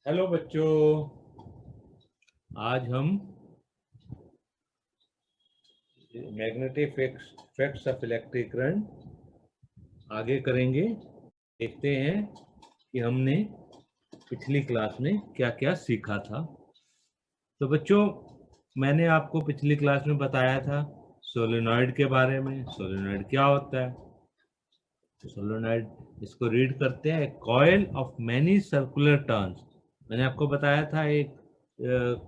Hello बच्चों, आज हम magnetic effects of electric current आगे करेंगे। देखते हैं कि हमने पिछली क्लास में क्या क्या सीखा था। तो बच्चों, मैंने आपको पिछली क्लास में बताया था सोलेनॉइड के बारे में। सोलेनॉइड क्या होता है? तो सोलेनॉइड, इसको रीड करते हैं, coil of many circular turns. मैंने आपको बताया था एक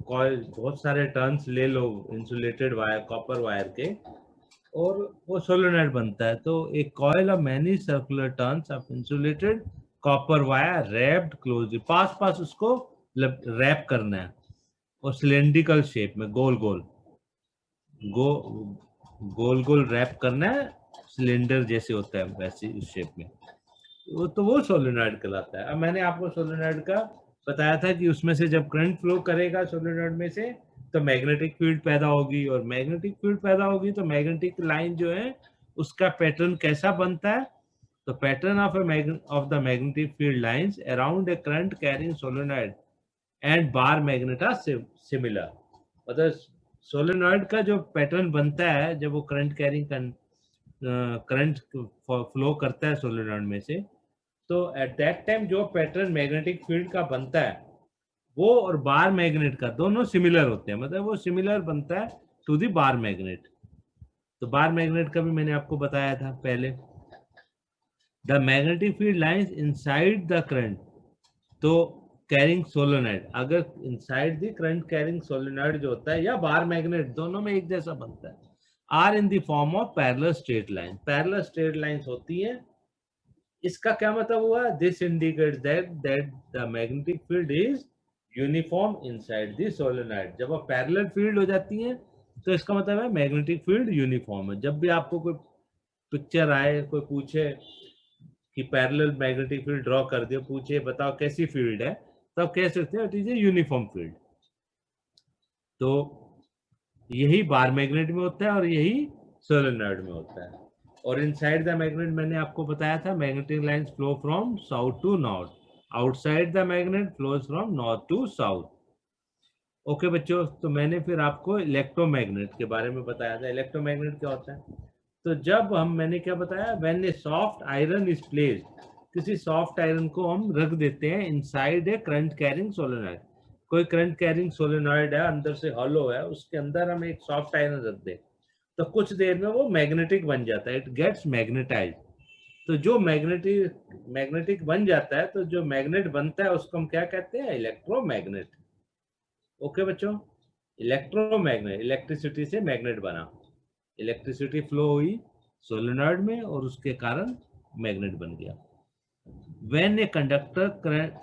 कॉइल, बहुत सारे टर्न्स ले लो इंसुलेटेड वायर, कॉपर वायर के, और वो सोलेनॉइड बनता है। तो एक coil of many circular turns of insulated copper wire wrapped closely, पास पास उसको रैप करना है, और सिलेंड्रिकल शेप में गोल गोल गो गोल गोल रैप करना है, सिलेंडर जैसे होता है वैसे उस शेप में। वो सोलेनॉइड कहलाता है। अब मैंने आपको सोलेनॉइड का बताया था कि उसमें से जब करंट फ्लो करेगा सोलेनॉइड में से, तो मैग्नेटिक फील्ड पैदा होगी, और मैग्नेटिक फील्ड पैदा होगी तो मैग्नेटिक लाइन जो है उसका पैटर्न कैसा बनता है? तो pattern of the magnetic field lines around a current carrying solenoid and bar magnet are similar. मतलब सोलेनॉइड का जो पैटर्न बनता है जब वो करंट फ्लो करता है सोलेनॉइड में से, तो एट दैट टाइम जो पैटर्न मैग्नेटिक फील्ड का बनता है वो और बार मैग्नेट का दोनों सिमिलर होते हैं, मतलब वो सिमिलर बनता है टू दी बार मैग्नेट। तो बार मैग्नेट का भी मैंने आपको बताया था पहले। The magnetic field lines inside the current, तो कैरिंग सोलेनॉइड, अगर inside the current carrying solenoid जो होता है या बार मैग्नेट, दोनों में एक जैसा बनता है, are in the form of parallel straight line. Parallel straight lines होती है। इसका क्या मतलब हुआ? This indicates that the magnetic field is uniform inside the solenoid. जब आप पैरेलल फील्ड हो जाती है तो इसका मतलब है मैग्नेटिक फील्ड यूनिफॉर्म है। जब भी आपको कोई पिक्चर आए, कोई पूछे कि पैरेलल मैग्नेटिक फील्ड ड्रॉ कर दियो, पूछे बताओ कैसी फील्ड है, तो आप कह सकते हैं it is a uniform field. तो यही बार मैग्नेट में होता है और यही सोलेनॉइड में होता है। और इनसाइड द मैग्नेट मैंने आपको बताया था magnetic lines flow from south to north, outside the magnet flows from north to south. Okay बच्चों, तो मैंने फिर आपको इलेक्ट्रोमैग्नेट के बारे में बताया था। इलेक्ट्रोमैग्नेट क्या होता है? तो जब मैंने क्या बताया, when A soft iron is placed, किसी सॉफ्ट आयरन को हम रख देते हैं inside a current carrying solenoid. कोई करंट कैरिंग सोलेनॉइड है, अंदर से हॉलो है, उसके अंदर हम एक सॉफ्ट आयरन रख दें, तो कुछ देर में वो मैग्नेटिक बन जाता है, इट गेट्स मैग्नेटाइज। तो जो मैग्नेटिक मैग्नेटिक बन जाता है, तो जो मैग्नेट बनता है उसको हम क्या कहते हैं? इलेक्ट्रोमैग्नेट। ओके बच्चों, इलेक्ट्रोमैग्नेट, इलेक्ट्रिसिटी से मैग्नेट बना, इलेक्ट्रिसिटी फ्लो हुई सोलेनॉइड में और उसके कारण मैग्नेट बन गया। व्हेन ए कंडक्टर करंट,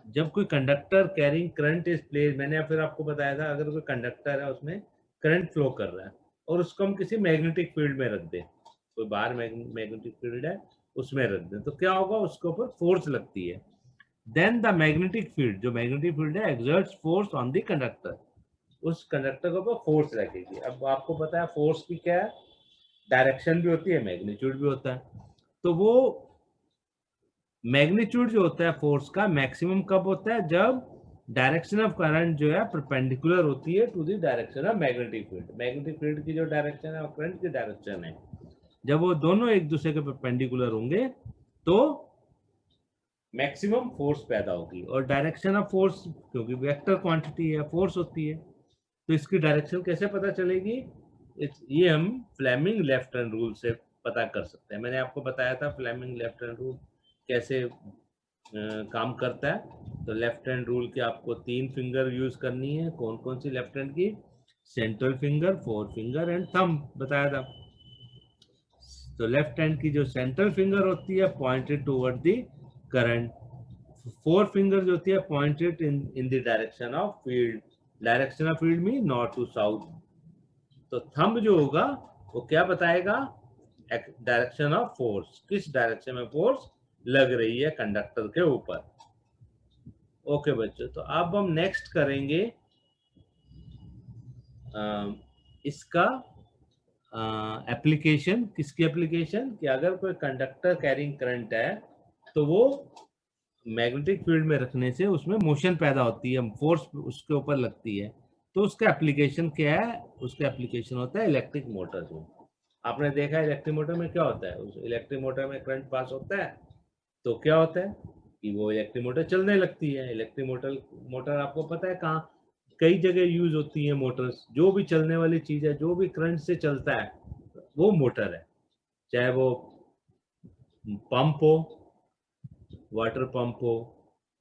जब कोई conductor carrying current is place, मैंने फिर आपको बताया था अगर कोई कंडक्टर है उसमें करंट फ्लो कर रहा है और उसको हम किसी मैग्नेटिक फील्ड में रख दें, कोई बाहर मैग्नेटिक फील्ड है उसमें रख दें, तो क्या होगा? उसके ऊपर फोर्स लगती है। देन द मैग्नेटिक फील्ड, जो मैग्नेटिक फील्ड है, exerts force on the conductor, उस कंडक्टर के ऊपर फोर्स लगेगी। अब आपको पता है फोर्स की क्या है? डायरेक्शन भी होती है, मैग्नीट्यूड भी होता है। तो वो मैग्नीट्यूड जो होता है फोर्स का, मैक्सिमम कब होता है? जब डायरेक्शन ऑफ करंट जो है परपेंडिकुलर होती है to the direction of magnetic field. Magnetic field की जो डायरेक्शन है और करंट की डायरेक्शन है, जब वो दोनों एक दूसरे के परपेंडिकुलर होंगे तो मैक्सिमम फोर्स पैदा होगी। और डायरेक्शन ऑफ फोर्स, क्योंकि वेक्टर क्वांटिटी है, फोर्स होती है, तो इसकी डायरेक्शन कैसे पता चलेगी? ये हम फ्लेमिंग लेफ्ट हैंड रूल से पता कर सकते हैं। मैंने आपको बताया था फ्लेमिंग लेफ्ट हैंड रूल कैसे काम करता है। तो लेफ्ट हैंड रूल की आपको 3 फिंगर यूज करनी है। कौन कौन सी लेफ्ट हैंड की? Central finger, four finger and thumb बताया था। तो लेफ्ट हैंड की जो सेंट्रल फिंगर होती है pointed toward the current, four finger जो होती है pointed in the direction of field. Direction of field mean north to south. तो थंब जो होगा वो क्या बताएगा? डायरेक्शन ऑफ फोर्स, किस डायरेक्शन में फोर्स लग रही है कंडक्टर के ऊपर। ओके बच्चों, तो अब हम नेक्स्ट करेंगे इसका एप्लीकेशन। किसकी एप्लीकेशन? कि अगर कोई कंडक्टर कैरिंग करंट है तो वो मैग्नेटिक फील्ड में रखने से उसमें मोशन पैदा होती है, फोर्स उसके ऊपर लगती है। तो उसका एप्लीकेशन क्या है? उसका एप्लीकेशन होता है इलेक्ट्रिक मोटर्स में। आपने देखा है इलेक्ट्रिक मोटर में क्या होता है, उस इलेक्ट्रिक मोटर में करंट पास होता है तो क्या होता है कि वो इलेक्ट्रिक मोटर चलने लगती है। इलेक्ट्रिक मोटर मोटर आपको पता है कहाँ कई जगह यूज होती है मोटर्स। जो भी चलने वाली चीज है, जो भी करंट से चलता है, वो मोटर है। चाहे वो पंप हो, वाटर पंप हो,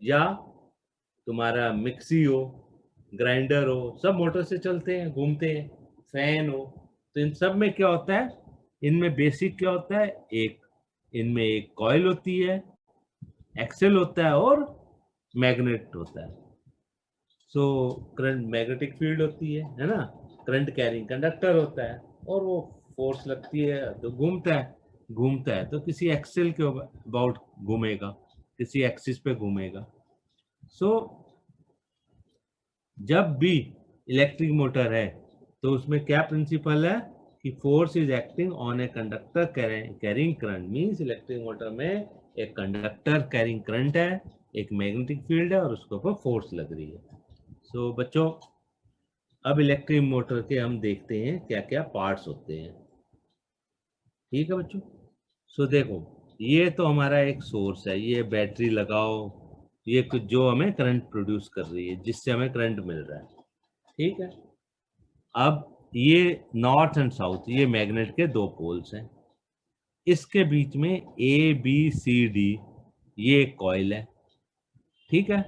या तुम्हारा मिक्सी हो, ग्राइंडर हो, सब मोटर से चलते हैं, घूमते हैं। फैन हो, तो इन सब में क्या होता है? इनमें बेसिक क्या होता है? इनमें एक कॉइल होती है, एक्सेल होता है, और मैग्नेट होता है। सो करंट मैग्नेटिक फील्ड होती है ना। करंट कैरिंग कंडक्टर होता है, और वो फोर्स लगती है तो घूमता है। घूमता है तो किसी एक्सेल के अबाउट घूमेगा, किसी एक्सिस पे घूमेगा। सो जब भी इलेक्ट्रिक मोटर है तो उसमें क्या प्रिंसिपल है कि force is acting on a conductor carrying current. Means electric motor में एक कंडक्टर कैरिंग करंट है, एक मैग्नेटिक फील्ड है, और उसके ऊपर फोर्स लग रही है। सो बच्चों, अब इलेक्ट्रिक मोटर के हम देखते हैं क्या क्या पार्ट्स होते हैं। ठीक है बच्चों। सो देखो, ये तो हमारा एक सोर्स है, ये बैटरी लगाओ, ये कुछ जो हमें करंट प्रोड्यूस कर रही है, जिससे हमें करंट मिल रहा है। ठीक है। अब ये नॉर्थ एंड साउथ, ये मैग्नेट के दो पोल्स हैं। इसके बीच में ABCD, ये एक कॉइल है। ठीक है।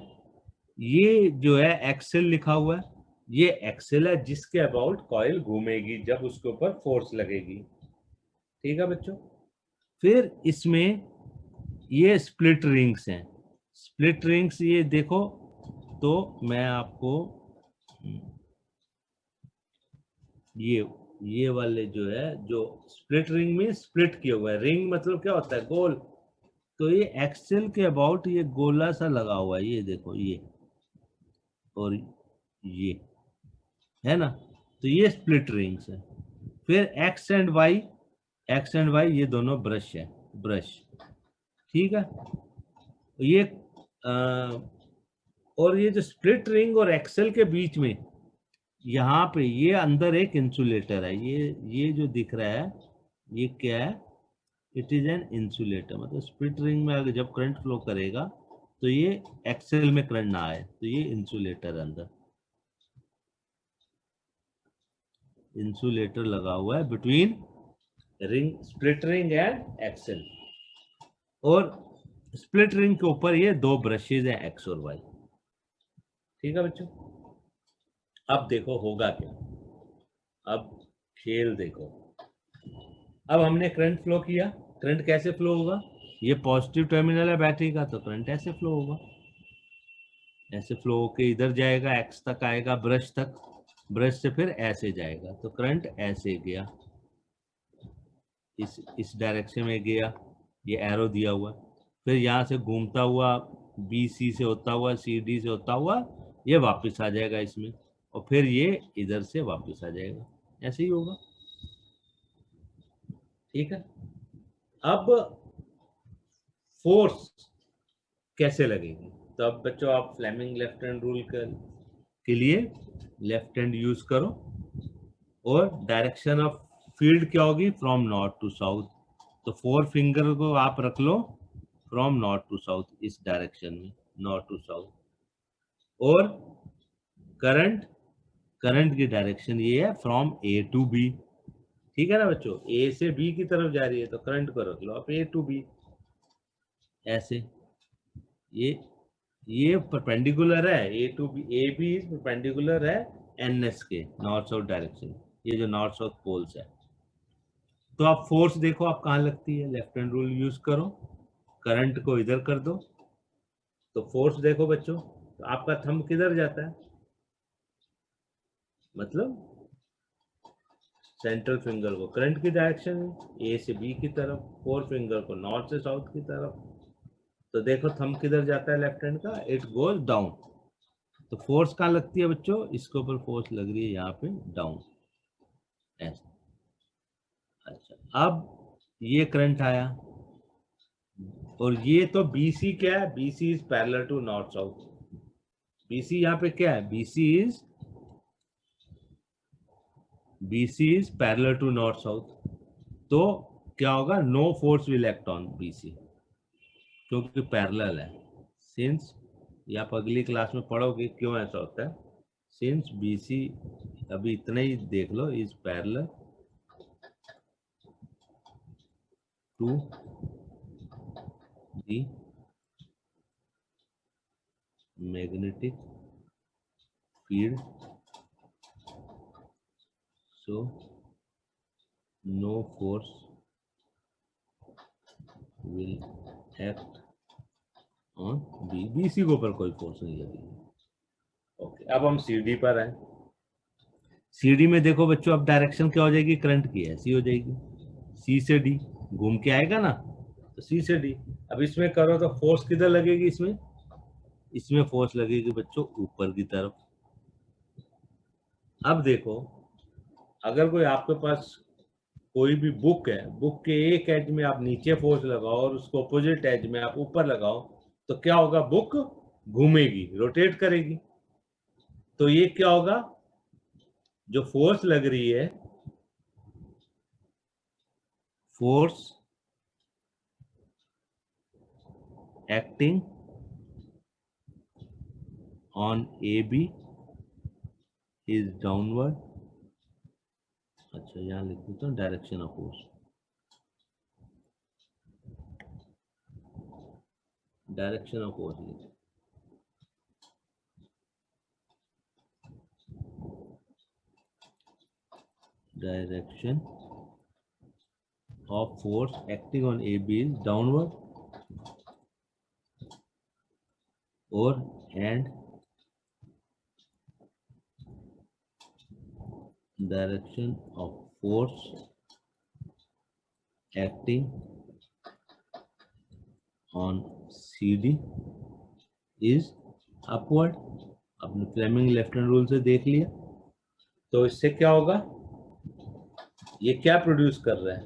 ये जो है एक्सेल लिखा हुआ है, ये एक्सेल है जिसके अबाउट कॉइल घूमेगी जब उसके ऊपर फोर्स लगेगी। ठीक है बच्चों। फिर इसमें ये स्प्लिट रिंग्स हैं। स्प्लिट रिंग्स ये देखो, तो मैं आपको ये वाले जो है, जो स्प्लिट रिंग में स्प्लिट किया हुआ है, रिंग मतलब क्या होता है? गोल। तो ये एक्सेल के अबाउट ये गोला सा लगा हुआ है, ये देखो, ये और ये है ना। तो ये स्प्लिट रिंग्स है। फिर एक्स एंड वाई ये दोनों ब्रश है, ब्रश। ठीक है। ये और ये जो स्प्लिट रिंग और एक्सेल के बीच में यहाँ पे ये अंदर एक इंसुलेटर है। ये जो दिख रहा है, ये क्या है? It is an insulator. मतलब स्प्लिट रिंग में अगर जब करंट फ्लो करेगा तो ये एक्सेल में करंट ना आए, तो ये इंसुलेटर अंदर इंसुलेटर लगा हुआ है between ring, split ring and axle. और स्प्लिट रिंग के ऊपर ये दो ब्रशेज हैं, एक्स और वाई। ठीक है बच्चों। अब देखो होगा क्या। अब खेल देखो। अब हमने करंट फ्लो किया। करंट कैसे फ्लो होगा? ये पॉजिटिव टर्मिनल है बैटरी का, तो करंट ऐसे फ्लो होगा। ऐसे फ्लो होके इधर जाएगा, एक्स तक आएगा, ब्रश तक, ब्रश से फिर ऐसे जाएगा, तो करंट ऐसे गया, इस डायरेक्शन में गया। ये एरो दिया हुआ। फिर यहाँ से घूमता हुआ BC से होता हुआ, CD से होता हुआ, ये वापस आ जाएगा इसमें, और फिर ये इधर से वापस आ जाएगा। ऐसे ही होगा। ठीक है। अब फोर्स कैसे लगेगी? तो अब बच्चों, आप फ्लेमिंग लेफ्ट हैंड रूल के लिए लेफ्ट हैंड यूज करो, और डायरेक्शन ऑफ फील्ड क्या होगी? From north to south. तो 4 फिंगर को आप रख लो फ्रॉम नॉर्थ टू साउथ, इस डायरेक्शन में, नॉर्थ टू साउथ। और करंट करंट की डायरेक्शन ये है फ्रॉम A टू B। ठीक है ना बच्चों? A से B की तरफ जा रही है, तो करंट को रख लो आप A टू B, ऐसे। ये ये परपेंडिकुलर है, A to B, A B perpendicular है NS के, नॉर्थ साउथ डायरेक्शन, ये जो नॉर्थ साउथ पोल्स है। तो आप फोर्स देखो आप कहाँ लगती है, लेफ्ट हैंड रूल यूज करो, करंट को इधर कर दो, तो फोर्स देखो बच्चों, तो आपका थंब किधर जाता है? मतलब सेंट्रल फिंगर को करंट की डायरेक्शन में, A से B की तरफ, 4 फिंगर को नॉर्थ से साउथ की तरफ। तो देखो थंब किधर जाता है लेफ्ट हैंड का? It goes down. तो फोर्स कहाँ लगती है बच्चों? इसके ऊपर फोर्स लग रही है यहाँ पे, डाउन, ऐसा। अच्छा, अब ये करंट आया, और ये तो BC क्या है, BC is parallel to north south. BC यहाँ पे क्या है, BC is parallel to north south. तो क्या होगा, no force will act on BC क्योंकि पैरेलल है। सिंस, ये आप अगली क्लास में पढ़ोगे क्यों ऐसा होता है। सिंस BC, अभी इतना ही देख लो, is parallel to the magnetic field, so no force will act on BC के ऊपर कोई फोर्स नहीं लगेगी। ओके, अब हम CD पर आए। CD में देखो बच्चों, अब डायरेक्शन क्या हो जाएगी, करंट की ऐसी हो जाएगी, C से D घूम के आएगा ना, तो C से D। अब इसमें करो तो फोर्स किधर लगेगी, इसमें फोर्स लगेगी बच्चों ऊपर की तरफ। अब देखो, अगर कोई आपके पास कोई भी बुक है, बुक के एक एज में आप नीचे फोर्स लगाओ और उसको अपोजिट एज में आप ऊपर लगाओ, तो क्या होगा, बुक घूमेगी, रोटेट करेगी। तो ये क्या होगा, जो फोर्स लग रही है, force acting on AB is downward. अच्छा, यहां लिख देता हूं direction of force, direction of force लिख, direction of force acting on AB is downward, or and direction of force acting on CD is upward। आपने फ्लेमिंग लेफ्ट हैंड रूल से देख लिया। तो इससे क्या होगा, ये क्या प्रोड्यूस कर रहा है,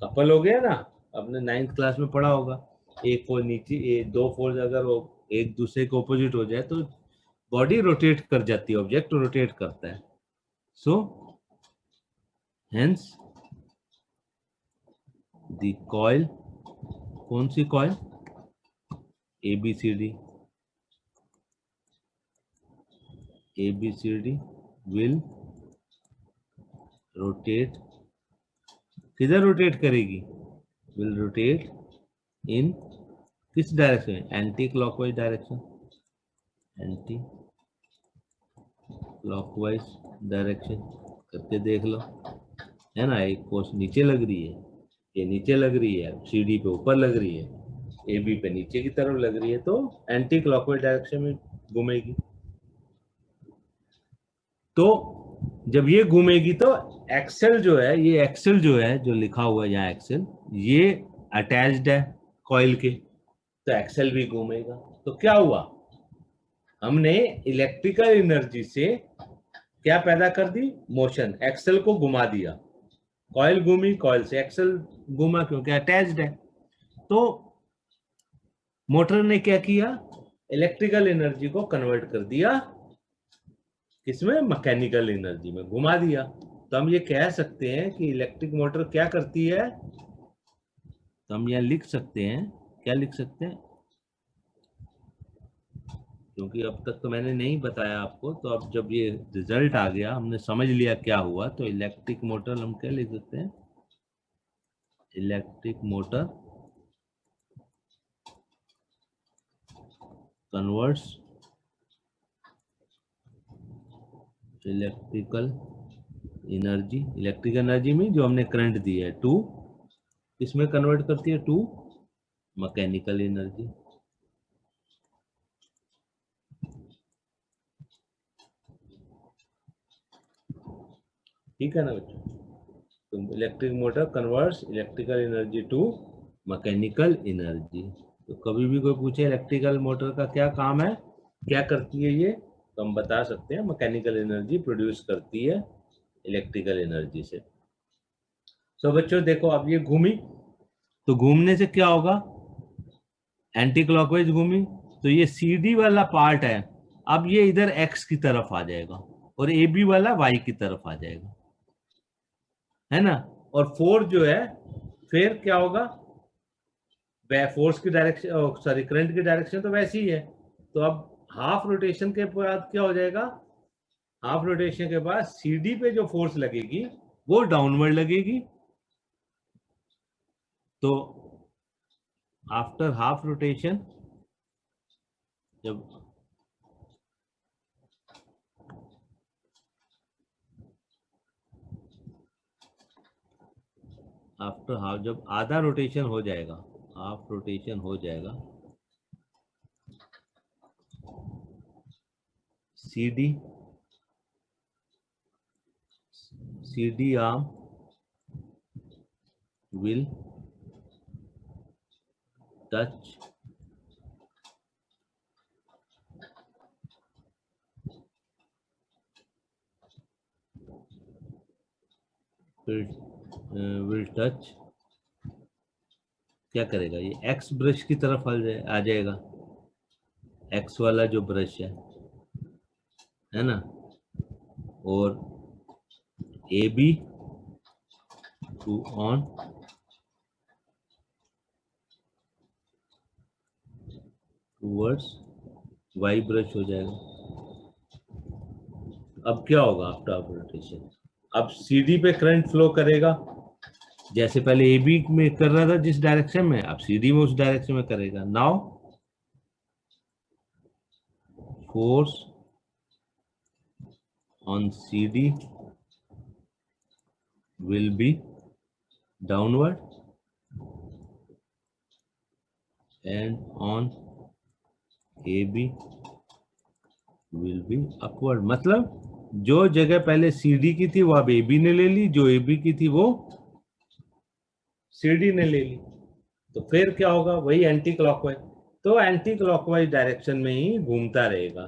कपल हो गया ना, आपने 9th क्लास में पढ़ा होगा। एक फोर्स नीचे, दो फोर्स अगर वो एक दूसरे के ऑपोजिट हो जाए तो बॉडी रोटेट कर जाती है, ऑब्जेक्ट रोटेट करता है। सो हेंस द कॉइल, कौन सी कॉइल, ABCD विल रोटेट, किधर रोटेट करेगी, विल रोटेट इन किस direction, anti clockwise direction, anti clockwise direction करके देख लो, है ना। एक फोर्स नीचे लग रही है, ये नीचे लग रही है, CD पे ऊपर लग रही है, AB पे नीचे की तरफ लग रही है, तो एंटी क्लॉकवाइज डायरेक्शन में घूमेगी। तो जब ये घूमेगी तो एक्सेल जो है, ये एक्सेल जो है, जो लिखा हुआ है यहाँ एक्सेल, ये अटैच्ड है कॉइल के, तो एक्सेल भी घूमेगा। तो क्या हुआ, हमने इलेक्ट्रिकल एनर्जी से क्या पैदा कर दी, मोशन, एक्सेल को घुमा दिया, कॉइल घूमी, कॉइल से एक्सेल घूमा क्योंकि अटैच्ड है। तो मोटर ने क्या किया, इलेक्ट्रिकल एनर्जी को कन्वर्ट कर दिया किसमें, मैकेनिकल एनर्जी में घुमा दिया। तो हम ये कह सकते हैं कि इलेक्ट्रिक मोटर क्या करती है, तो हम यह लिख सकते हैं, क्या लिख सकते हैं, क्योंकि अब तक तो मैंने नहीं बताया आपको, तो अब जब ये रिजल्ट आ गया, हमने समझ लिया क्या हुआ, तो इलेक्ट्रिक मोटर हम क्या लिख सकते हैं, electric motor converts electrical energy में जो हमने करंट दी है टू, इसमें कन्वर्ट करती है टू मैकेनिकल एनर्जी। ठीक है ना बच्चों, तो electric motor converts electrical energy to mechanical energy. तो कभी भी कोई पूछे इलेक्ट्रिकल मोटर का क्या काम है, क्या करती है ये, तो हम बता सकते हैं मैकेनिकल एनर्जी प्रोड्यूस करती है इलेक्ट्रिकल एनर्जी से। तो बच्चों देखो, अब ये घूमी, तो घूमने से क्या होगा, एंटी क्लॉकवाइज घूमी, तो ये सी डी वाला पार्ट है, अब ये इधर एक्स की तरफ आ जाएगा और ए बी वाला वाई की तरफ आ जाएगा, है ना। और फोर्स जो है फिर क्या होगा, फोर्स की डायरेक्शन, सॉरी करंट की डायरेक्शन तो वैसी ही है। तो अब हाफ रोटेशन के बाद क्या हो जाएगा, हाफ रोटेशन के बाद सीडी पे जो फोर्स लगेगी वो डाउनवर्ड लगेगी। तो आफ्टर हाफ रोटेशन, जब आफ्टर हाफ, जब आधा रोटेशन हो जाएगा, हाफ रोटेशन हो जाएगा, CD CD arm will touch will touch, क्या करेगा, ये एक्स ब्रश की तरफ आ जाएगा, एक्स वाला जो ब्रश है ना, और A B to on towards Y brush हो जाएगा। अब क्या होगा आफ्टर हाफ रोटेशन, अब सीडी पे करंट फ्लो करेगा, जैसे पहले ए बी में कर रहा था जिस डायरेक्शन में, अब सीडी में उस डायरेक्शन में करेगा। Now force on CD will be downward and on AB will be upward। मतलब जो जगह पहले CD की थी वो अब AB ने ले ली, जो AB की थी वो CD ने ले ली। तो फिर क्या होगा, वही एंटी क्लॉकवाइज, तो एंटी क्लॉकवाइज डायरेक्शन में ही घूमता रहेगा।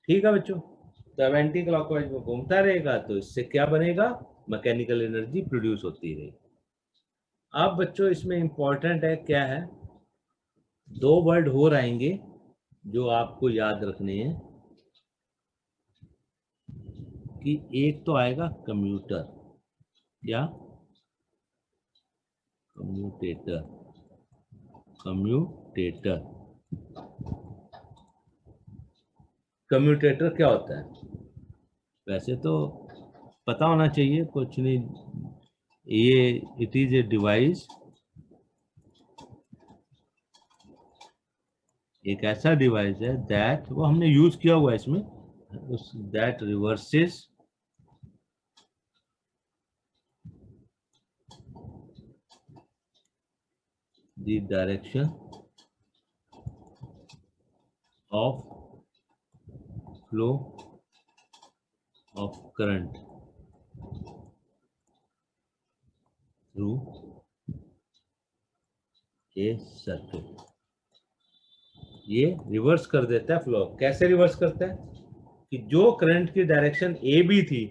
ठीक है बच्चों, तो अब एंटी क्लॉकवाइज में घूमता रहेगा तो इससे क्या बनेगा, मैकेनिकल एनर्जी प्रोड्यूस होती रहेगी। अब बच्चों इसमें इंपॉर्टेंट है क्या है, दो वर्ड हो रहेंगे जो आपको याद रखने हैं, कि एक तो आएगा कम्यूटर, या कम्यूटेटर, कम्यूटेटर। कम्यूटेटर क्या होता है, वैसे तो पता होना चाहिए, कुछ नहीं, ये इट इज ए डिवाइस, एक ऐसा डिवाइस है दैट, वो हमने यूज किया हुआ है इसमें, उस that reverses the direction of flow of current through a circuit। ये रिवर्स कर देता है फ्लो। कैसे रिवर्स करता है, कि जो करंट की डायरेक्शन ए बी थी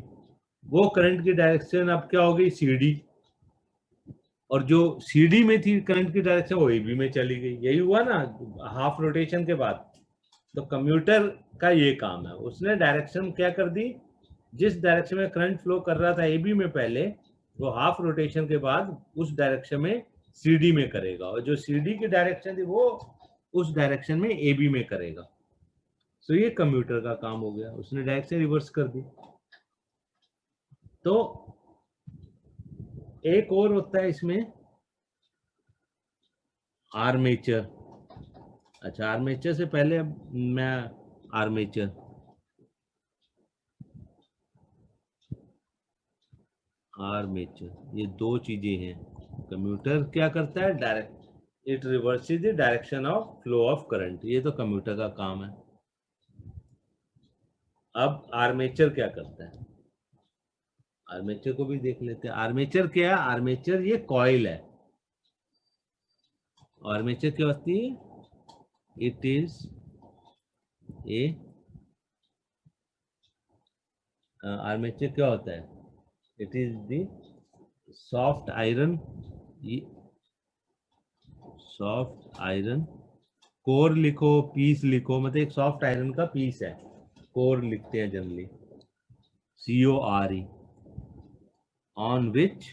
वो करंट की डायरेक्शन अब क्या हो गई सी डी, और जो सी डी में थी करंट की डायरेक्शन वो ए बी में चली गई। यही हुआ ना हाफ रोटेशन के बाद। तो कम्यूटर का ये काम है, उसने डायरेक्शन क्या कर दी, जिस डायरेक्शन में करंट फ्लो कर रहा था ए बी में पहले, वो हाफ रोटेशन के बाद उस डायरेक्शन में सी डी में करेगा, और जो सी डी की डायरेक्शन थी वो उस डायरेक्शन में ए बी में करेगा। तो ये कम्यूटर का काम हो गया, उसने डायरेक्शन रिवर्स कर दी। तो एक और होता है इसमें आर्मेचर। अच्छा, आर्मेचर से पहले मैं आर्मेचर, आर्मेचर ये दो चीजें हैं। कम्यूटर क्या करता है, direct it reverses the direction of flow of current, ये तो कम्यूटर का काम है। अब आर्मेचर क्या करता है, आर्मेचर को भी देख लेते हैं। आर्मेचर क्या है, आर्मेचर ये कॉइल है। आर्मेचर क्या होती है, इट इज ए, आर्मेचर क्या होता है, it is the soft iron, soft iron, core लिखो, पीस लिखो, मतलब एक सॉफ्ट आयरन का पीस है, कोर लिखते हैं जनरली, CORE, ऑन विच,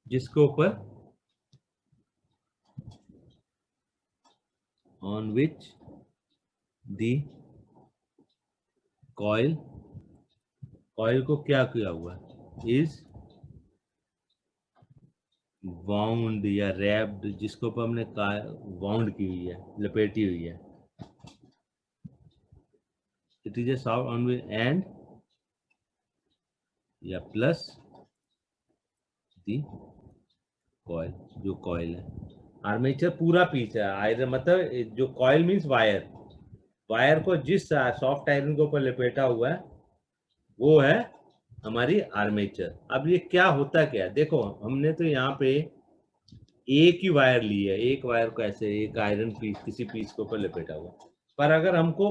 जिसके ऊपर, on which the coil, coil को क्या किया हुआ है, इज वाउंड या रैप्ड, जिसके ऊपर हमने वाउंड की हुई है, लपेटी हुई है, it is a soft on and या प्लस दी कॉइल, जो कॉइल है, आर्मेचर पूरा पीस है, आयरन मतलब जो कॉइल मींस वायर, वायर को जिस सॉफ्ट आयरन के ऊपर लपेटा हुआ है वो है हमारी आर्मेचर। अब ये क्या होता क्या है, देखो हमने तो यहाँ पे एक ही वायर ली है, एक वायर को ऐसे एक आयरन पीस किसी पीस के ऊपर लपेटा हुआ, पर अगर हमको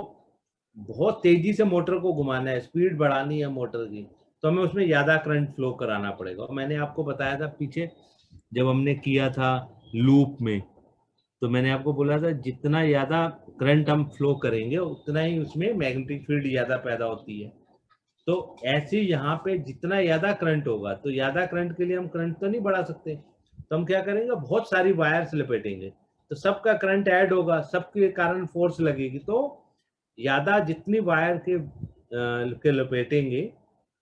बहुत तेजी से मोटर को घुमाना है, स्पीड बढ़ानी है मोटर की, तो हमें उसमें ज्यादा करंट फ्लो कराना पड़ेगा। और मैंने आपको बताया था पीछे जब हमने किया था लूप में, तो मैंने आपको बोला था जितना ज्यादा करंट हम फ्लो करेंगे उतना ही उसमें मैग्नेटिक फील्ड ज्यादा पैदा होती है। तो ऐसे यहाँ पे जितना ज्यादा करंट होगा, तो ज्यादा करंट के लिए हम करंट तो नहीं बढ़ा सकते, तो हम क्या करेंगे, बहुत सारी वायर्स लपेटेंगे, तो सबका करंट ऐड होगा, सबके कारण फोर्स लगेगी, तो ज्यादा जितनी वायर के लपेटेंगे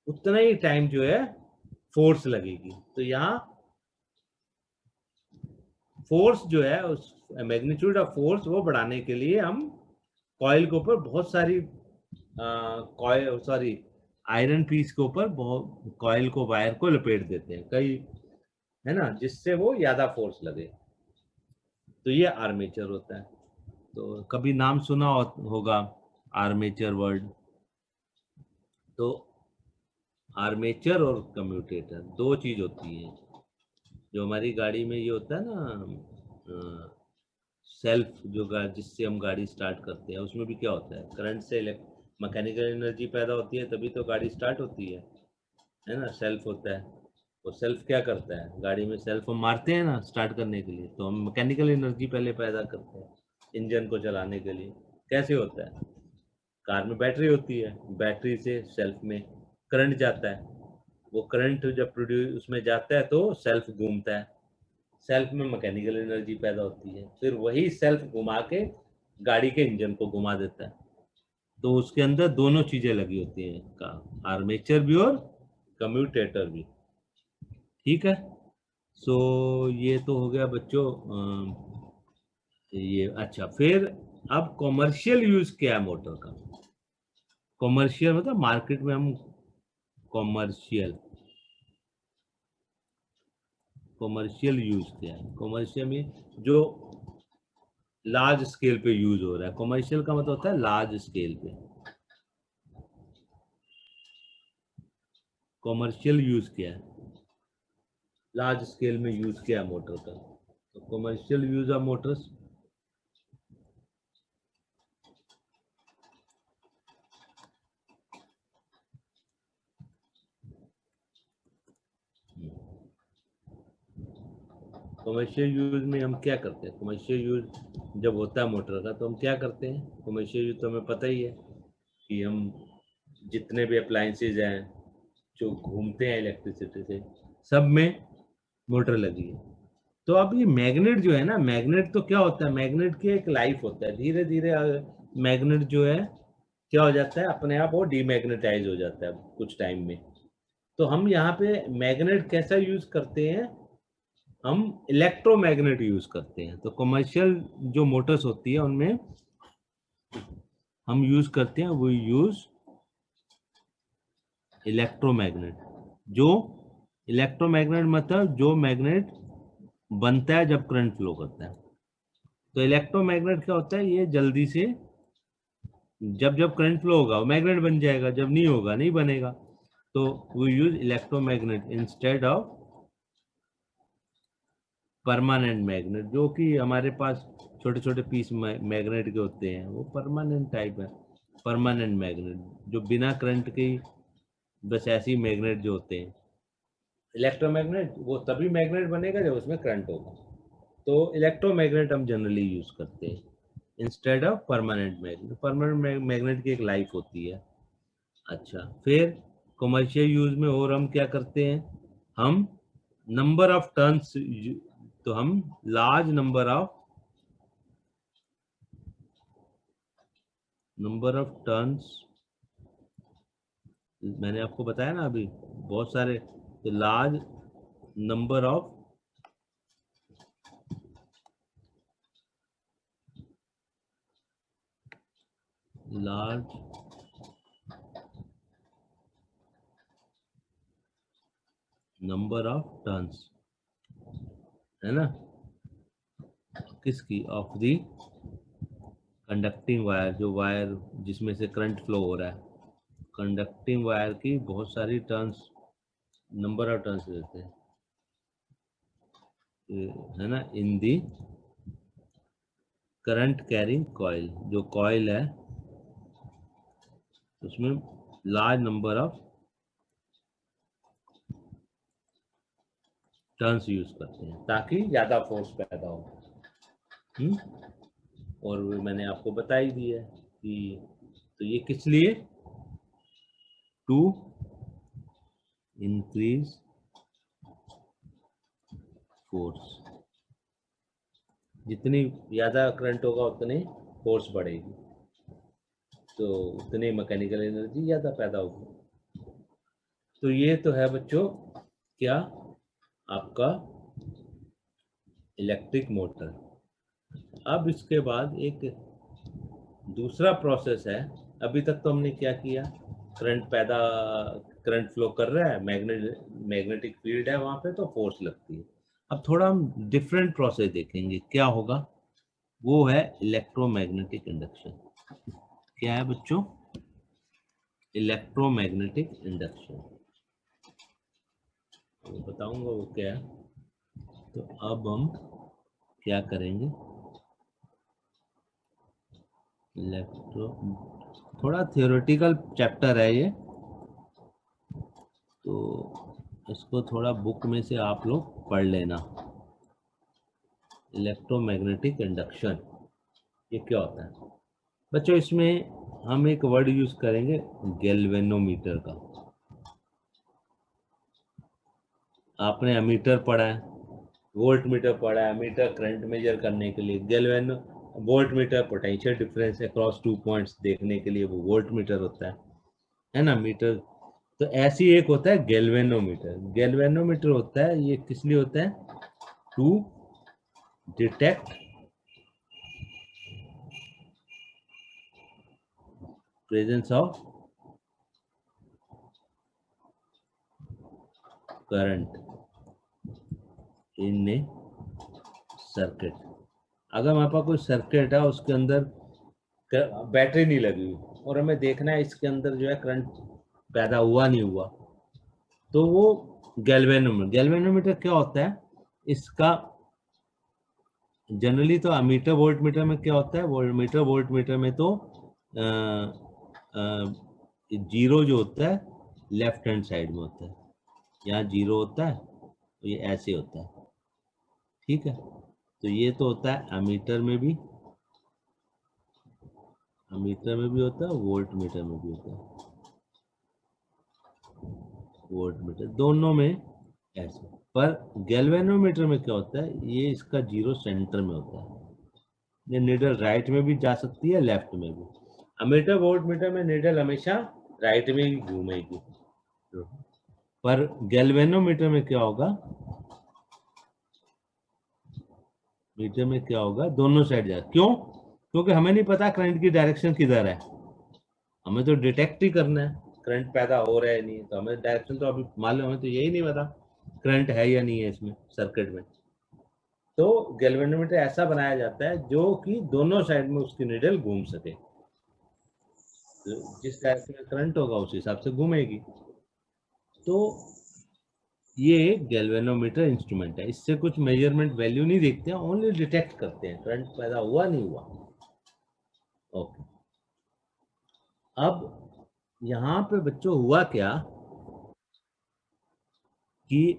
उतना ही टाइम जो है फोर्स लगेगी। तो यहाँ फोर्स जो है, उस मैग्नीट्यूड ऑफ फोर्स वो बढ़ाने के लिए हम कॉइल के ऊपर बहुत सारी कॉइल सॉरी आयरन पीस के ऊपर बहुत कॉइल को वायर को लपेट देते हैं कई, है ना, जिससे वो ज्यादा फोर्स लगे। तो ये आर्मेचर होता है। तो कभी नाम सुना होगा आर्मेचर वर्ड। तो आर्मेचर और कम्यूटेटर दो चीज होती है। जो हमारी गाड़ी में ये होता है ना, सेल्फ जो जिससे हम गाड़ी स्टार्ट करते हैं, उसमें भी क्या होता है, करंट से मैकेनिकल एनर्जी पैदा होती है, तभी तो गाड़ी स्टार्ट होती है ना, सेल्फ होता है। वो सेल्फ क्या करता है, गाड़ी में सेल्फ हम मारते हैं ना स्टार्ट करने के लिए, तो हम मैकेनिकल एनर्जी पहले पैदा करते हैं इंजन को चलाने के लिए। कैसे होता है, कार में बैटरी होती है, बैटरी से सेल्फ में करंट जाता है, वो करंट जब प्रोड्यूस उसमें जाता है तो सेल्फ घूमता है, सेल्फ में मैकेनिकल एनर्जी पैदा होती है, फिर वही सेल्फ घुमा के गाड़ी के इंजन को घुमा देता है। तो उसके अंदर दोनों चीजें लगी होती हैं, का आर्मेचर भी और कम्यूटेटर भी। ठीक है, सो ये तो हो गया बच्चों। ये अच्छा, फिर अब कॉमर्शियल यूज क्या है मोटर का। कॉमर्शियल मतलब मार्केट में हम कॉमर्शियल, कॉमर्शियल यूज क्या है, कॉमर्शियल में जो लार्ज स्केल पे यूज हो रहा है। कॉमर्शियल का मतलब होता है लार्ज स्केल पे। कॉमर्शियल यूज क्या है, लार्ज स्केल में यूज किया है मोटर का। तो commercial use of Motors, commercial use में हम क्या करते हैं, कॉमर्शियल यूज जब होता है मोटर का तो हम क्या करते हैं, कॉमर्शियल यूज तो हमें पता ही है कि हम जितने भी अप्लायंसेज हैं जो घूमते हैं इलेक्ट्रिसिटी से, सब में मोटर लगी है। तो अब ये मैग्नेट जो है ना, मैग्नेट तो क्या होता है, मैग्नेट की एक लाइफ होता है, धीरे धीरे मैग्नेट जो है क्या हो जाता है, अपने आप वो डीमैग्नेटाइज हो जाता है कुछ टाइम में। तो हम यहाँ पे मैग्नेट कैसा यूज करते हैं, हम इलेक्ट्रोमैग्नेट यूज करते हैं। तो कमर्शियल जो मोटर्स होती है उनमें हम यूज करते हैं, वो यूज इलेक्ट्रोमैग्नेट। जो इलेक्ट्रोमैग्नेट मतलब जो मैग्नेट बनता है जब करंट फ्लो करता है। तो इलेक्ट्रोमैग्नेट क्या होता है, ये जल्दी से जब जब करंट फ्लो होगा वो मैग्नेट बन जाएगा, जब नहीं होगा नहीं बनेगा। तो we use electromagnet instead of permanent magnet. जो कि हमारे पास छोटे छोटे पीस मैग्नेट के होते हैं, वो परमानेंट टाइप है, परमानेंट मैग्नेट जो बिना करंट के बस ऐसे ही मैग्नेट जो होते हैं। इलेक्ट्रोमैग्नेट वो तभी मैग्नेट बनेगा जब उसमें करंट होगा। तो इलेक्ट्रोमैग्नेट हम जनरली यूज करते हैं instead of permanent magnet. Permanent magnet की एक लाइफ होती है। अच्छा, फिर कमर्शियल यूज में और हम क्या करते हैं, हम नंबर ऑफ टर्न्स, तो हम लार्ज नंबर ऑफ टर्न्स, मैंने आपको बताया ना अभी बहुत सारे, तो large number of large number of turns, है ना, किसकी, ऑफ द कंडक्टिंग वायर, जो वायर जिसमें से करंट फ्लो हो रहा है, कंडक्टिंग वायर की बहुत सारी टर्न्स, नंबर ऑफ टर्न्स रहते हैं, है ना, इन दी करंट कैरिंग कॉइल, जो कॉइल है उसमें large number of turns use करते हैं ताकि ज्यादा फोर्स पैदा हो। और वो मैंने आपको बता ही दिया है कि, तो ये किस लिए, टू इंक्रीज फोर्स, जितनी ज्यादा करंट होगा उतनी फोर्स बढ़ेगी, तो उतनी मैकेनिकल एनर्जी ज्यादा पैदा होगी। तो ये तो है बच्चों क्या, आपका इलेक्ट्रिक मोटर। अब इसके बाद एक दूसरा प्रोसेस है। अभी तक तो हमने क्या किया, करंट पैदा, करंट फ्लो कर रहा है, मैग्नेटिक फील्ड है वहां पे, तो फोर्स लगती है। अब थोड़ा हम डिफरेंट प्रोसेस देखेंगे क्या होगा, वो है इलेक्ट्रोमैग्नेटिक इंडक्शन। क्या है बच्चों, इलेक्ट्रोमैग्नेटिक इंडक्शन, बताऊंगा वो क्या है। तो अब हम क्या करेंगे, इलेक्ट्रो, थोड़ा थियोरेटिकल चैप्टर है ये, तो इसको थोड़ा बुक में से आप लोग पढ़ लेना। इलेक्ट्रोमैग्नेटिक इंडक्शन ये क्या होता है बच्चों, इसमें हम एक वर्ड यूज करेंगे गैल्वेनोमीटर का। आपने अमीटर पढ़ा है, वोल्ट मीटर पढ़ा है, मीटर करंट मेजर करने के लिए, galvano voltmeter potential difference across two points देखने के लिए वो वोल्ट मीटर होता है ना, मीटर। तो ऐसी एक होता है गैल्वेनोमीटर। गैल्वेनोमीटर होता है, ये किस लिए होता है, to detect presence of current in a circuit. अगर हमारे पास कोई सर्किट है उसके अंदर बैटरी नहीं लगी हुई और हमें देखना है इसके अंदर जो है करंट पैदा हुआ नहीं हुआ, तो वो गैल्वेनोमीटर क्या होता है, इसका जनरली तो अमीटर वोल्ट मीटर में क्या होता है, वोल्ट मीटर में तो जीरो जो होता है लेफ्ट हैंड साइड में होता है, यहाँ जीरो होता है तो ये ऐसे होता है, ठीक है। तो ये तो होता है अमीटर में भी, अमीटर में भी होता है, वोल्ट मीटर में भी होता है, वोल्ट मीटर दोनों में ऐसे। पर गैल्वेनोमीटर में क्या होता है, ये इसका जीरो सेंटर में होता है, ये निडल राइट में भी जा सकती है लेफ्ट में भी। अमीटर वोल्ट मीटर में निडल हमेशा राइट में ही घूमेगी, पर गैल्वेनोमीटर में क्या होगा, मीटर में क्या होगा, दोनों साइड जाए। क्यों, क्योंकि हमें नहीं पता करंट की डायरेक्शन किधर है, हमें तो डिटेक्ट ही करना है करंट पैदा हो रहा है नहीं, तो हमें डायरेक्शन तो अभी मालूम, हमें तो यही नहीं पता करंट है या नहीं है इसमें सर्किट में। तो गैल्वेनोमीटर ऐसा बनाया जाता है जो कि दोनों साइड में उसकी निडल घूम सके, तो जिस डायरेक्शन में करंट होगा उस हिसाब से घूमेगी। तो ये एक गैल्वेनोमीटर इंस्ट्रूमेंट है, इससे कुछ मेजरमेंट वैल्यू नहीं देखते हैं, ओनली डिटेक्ट करते हैं करंट पैदा हुआ नहीं हुआ। ओके, अब यहाँ पे बच्चों हुआ क्या कि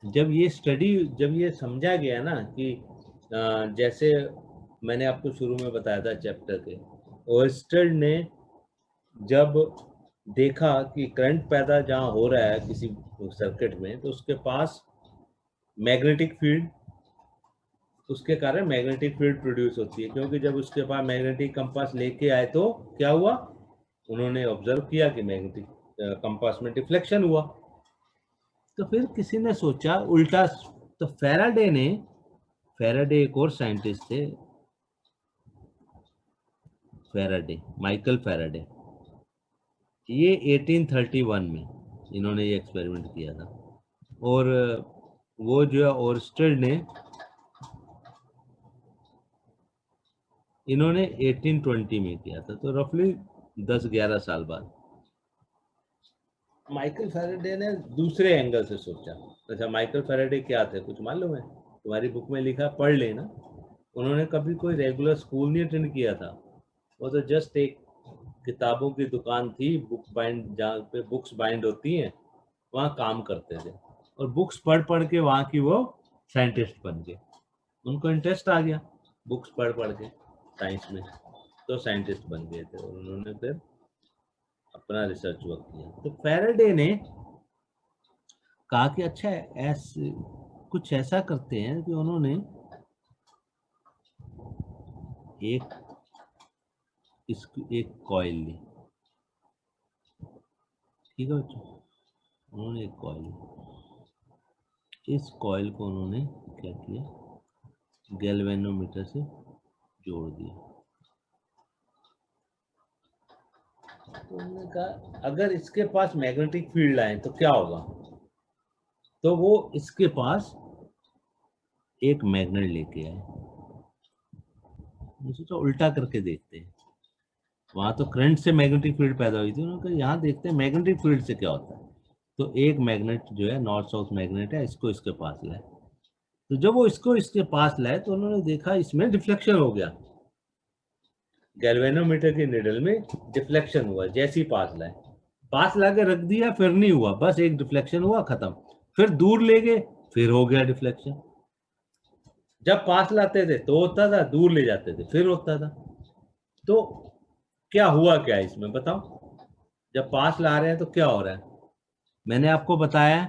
जब ये समझा गया ना कि जैसे मैंने आपको शुरू में बताया था चैप्टर के, ओर्स्टेड ने जब देखा कि करंट पैदा जहाँ हो रहा है किसी सर्किट में, तो उसके पास मैग्नेटिक फील्ड, उसके कारण मैग्नेटिक फील्ड प्रोड्यूस होती है, क्योंकि जब उसके पास मैग्नेटिक कंपास लेके आए तो क्या हुआ, उन्होंने ऑब्जर्व किया कि मैग्नेटिक कंपास में डिफ्लेक्शन हुआ। तो फिर किसी ने सोचा उल्टा, तो फेराडे एक और साइंटिस्ट थे, माइकल फेराडे, ये 1831 में इन्होंने ये एक्सपेरिमेंट किया था। और वो जो है ओर्स्टेड ने, इन्होंने 1820 में किया था, तो रफली 10-11 साल बाद। माइकल फेराडे ने दूसरे एंगल से सोचा। अच्छा, माइकल फेराडे क्या थे, कुछ मालूम है? तुम्हारी बुक में लिखा, पढ़ लेना। उन्होंने कभी कोई रेगुलर स्कूल नहीं अटेंड किया था, वो तो जस्ट एक किताबों की दुकान थी, बुक बाइंड, जहाँ पे बुक्स बाइंड होती हैं, वहाँ काम करते थे, और बुक्स पढ़ पढ़ के वहाँ की वो साइंटिस्ट बन गए। उनको इंटरेस्ट आ गया बुक्स पढ़ पढ़ के साइंस में, तो साइंटिस्ट बन गए थे, और उन्होंने फिर अपना रिसर्च वर्क किया। तो फेराडे ने कहा कि अच्छा ऐसे कुछ ऐसा करते हैं कि उन्होंने एक कॉइल ली, ठीक है बच्चों, उन्होंने एक कॉइल ली, इस कॉइल को उन्होंने क्या किया, गैल्वेनोमीटर से जोड़ दिया। तो उन्होंने कहा अगर इसके पास मैग्नेटिक फील्ड आए तो क्या होगा, तो वो इसके पास एक मैग्नेट लेके आए। सोचा उल्टा करके देखते हैं, वहां तो करंट से मैग्नेटिक फील्ड पैदा हुई थी, उन्होंने कहा यहाँ देखते हैं मैग्नेटिक फील्ड से क्या होता है। तो एक मैग्नेट जो है, नॉर्थ साउथ मैग्नेट है, इसको इसके पास लाए। तो जब वो इसको इसके पास लाए तो उन्होंने देखा इसमें डिफ्लेक्शन हो गया, गैल्वेनोमीटर की निडल में डिफ्लेक्शन हुआ। जैसे ही पास लाके रख दिया, फिर नहीं हुआ, बस एक डिफ्लेक्शन हुआ, खत्म। फिर दूर ले गए, फिर हो गया डिफ्लेक्शन। जब पास लाते थे तो होता था, दूर ले जाते थे फिर होता था। तो क्या हुआ, क्या इसमें बताओ? जब पास ला रहे हैं तो क्या हो रहा है? मैंने आपको बताया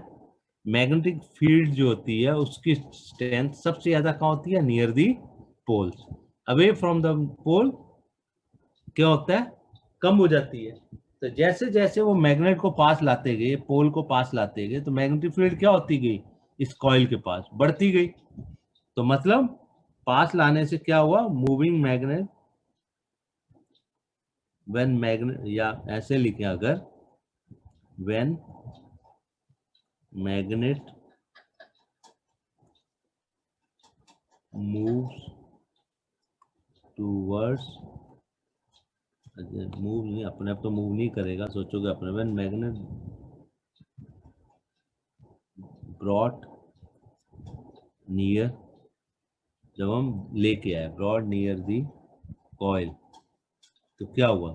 मैग्नेटिक फील्ड जो होती है उसकी स्ट्रेंथ सबसे ज्यादा कहाँ होती है, near the poles. Away from the pole क्या होता है, कम हो जाती है। तो जैसे जैसे वो मैग्नेट को पास लाते गए, पोल को पास लाते गए, तो मैग्नेटिक फील्ड क्या होती गई, इस कॉइल के पास बढ़ती गई। तो मतलब पास लाने से क्या हुआ, मूविंग मैग्नेट, व्हेन मैग्नेट, या ऐसे लिखे अगर, when magnet moves towards, move नहीं, अपने आप तो मूव नहीं करेगा, सोचोगे अपने, व्हेन मैग्नेट ब्रॉट नियर, जब हम लेके आए ब्रॉड नियर दी कॉइल, तो क्या हुआ,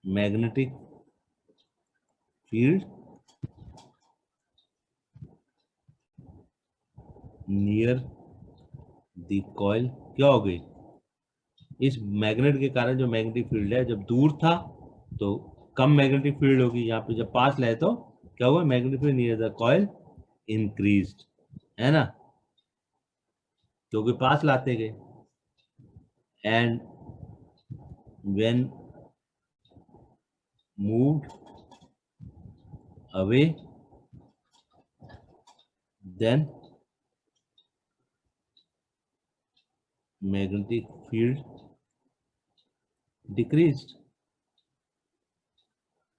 magnetic field near the coil क्या हो गई, इस मैग्नेट के कारण जो मैग्नेटिक फील्ड है, जब दूर था तो कम मैग्नेटिक फील्ड होगी, यहाँ पे जब पास लाए तो क्या हुआ, magnetic field near the coil increased, है ना, क्योंकि पास लाते गए। And when moved away then magnetic field decreased,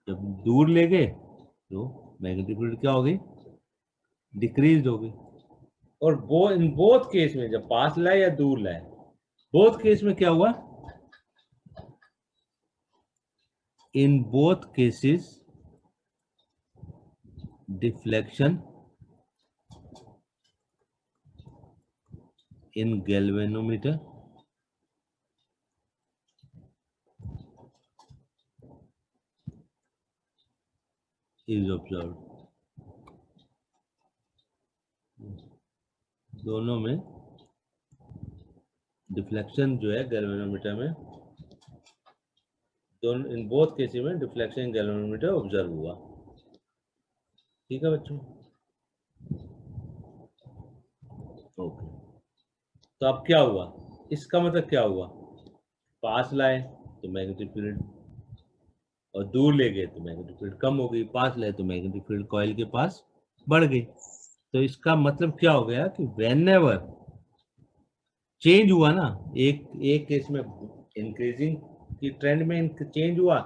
जब दूर ले गए तो मैग्नेटिक फील्ड क्या हो गई, डिक्रीज हो गई। और वो इन बोथ केस में, जब पास लाए या दूर लाए, बोथ केस में क्या हुआ, in both cases deflection in galvanometer is observe, दोनों में डिफ्लेक्शन जो है गैल्वेनोमीटर में, दोनों इन बोथ केसेस में डिफ्लेक्शन गैल्वेनोमीटर ऑब्जर्व हुआ। ठीक है बच्चों, ओके। तो अब क्या हुआ, इसका मतलब क्या हुआ, पास लाए तो मैग्नेटिक फील्ड, और दूर ले गए तो मैग्नेटिक फील्ड कम हो गई, पास लाए तो मैग्नेटिक फील्ड कॉइल के पास बढ़ गई। तो इसका मतलब क्या हो गया कि व्हेनेवर चेंज हुआ ना, एक केस में इंक्रीजिंग की ट्रेंड में चेंज हुआ,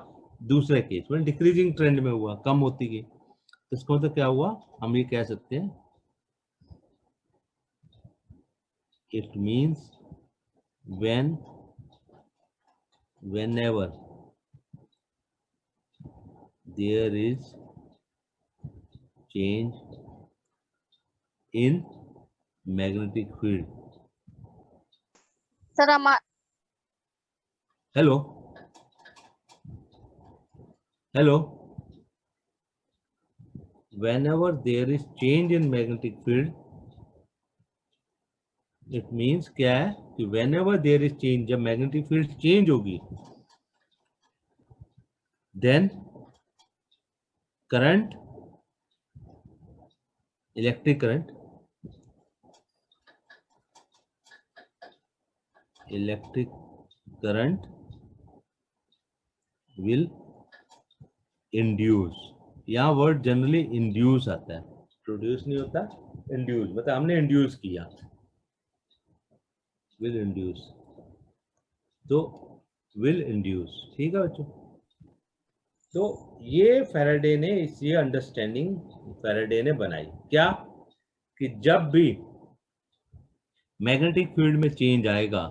दूसरे केस में डिक्रीजिंग ट्रेंड में हुआ, कम होती गई। तो इसका मतलब क्या हुआ, हम ये कह सकते हैं, it means whenever there is change in magnetic field. Sir हम Hello, whenever there is change in magnetic field, it means क्या है कि whenever there is change, जब magnetic field change होगी, then current, electric current will induce, यहाँ word generally induce आता है, produce नहीं होता, इंड्यूस मतलब हमने इंड्यूस किया, विल इंड्यूस, तो विल इंड्यूस। ठीक है बच्चों, तो ये फैराडे ने, ये अंडरस्टैंडिंग फैराडे ने बनाई क्या, कि जब भी मैग्नेटिक फील्ड में चेंज आएगा